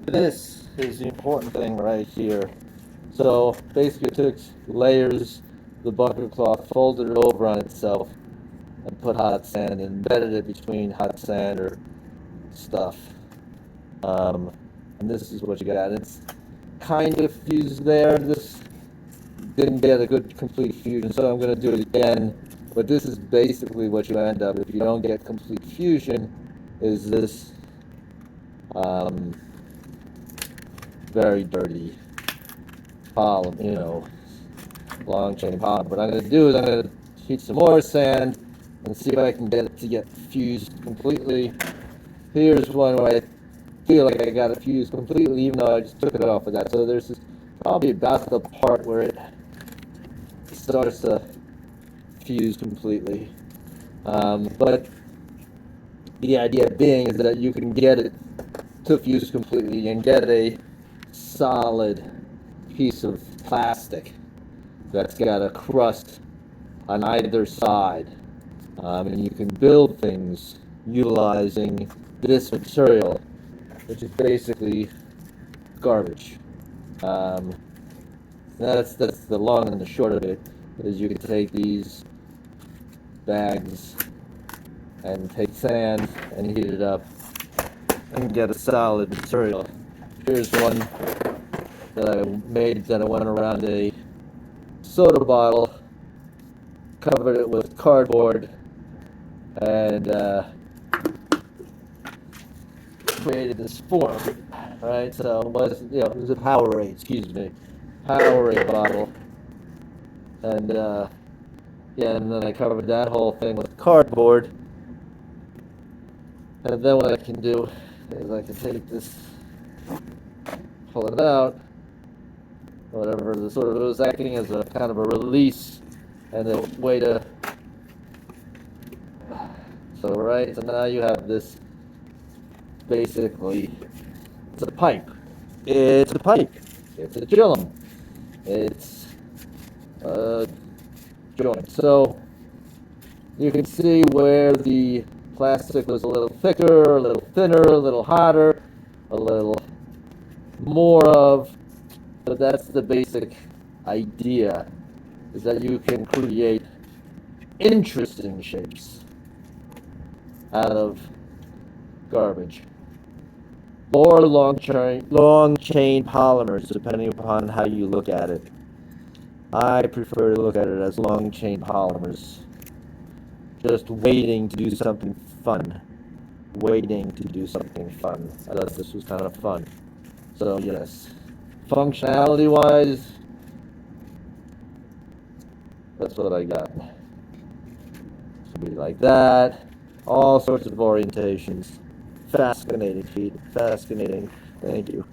this is the important thing right here. So basically it took layers, the bucket cloth, folded it over on itself, and put hot sand and embedded it between hot sand or stuff. And this is what you got. It's kind of fused there. This didn't get a good complete fusion, so I'm going to do it again. But this is basically what you end up if you don't get complete fusion, is this very dirty polymer, long chain polymer. What I'm going to do is I'm going to heat some more sand and see if I can get it to get fused completely. Here's one where I feel like I got it fused completely, even though I just took it off of that. So there's this, probably about the part where it starts to fuse completely. But the idea being is that you can get it to fuse completely and get a solid piece of plastic that's got a crust on either side. And you can build things utilizing this material, which is basically garbage. That's the long and the short of it, is you can take these bags and take sand and heat it up and get a solid material. Here's one that I made that I went around a soda bottle, covered it with cardboard, and created this form, right? So it was, it was a Powerade bottle, and and then I covered that whole thing with cardboard, and then what I can do is I can take this, pull it out, whatever the sort of, it was acting as a kind of a release and a way to, so now you have this, basically, it's a pipe, it's a chillum, it's a joint. So you can see where the plastic was a little thicker, a little thinner, a little hotter, a little more of, but that's the basic idea, is that you can create interesting shapes out of garbage, or long chain polymers, depending upon how you look at it. I prefer to look at it as long chain polymers, just waiting to do something fun. I thought this was kind of fun. So yes, functionality wise, that's what I got. Something like that, all sorts of orientations. Fascinating, Pete. Fascinating. Thank you.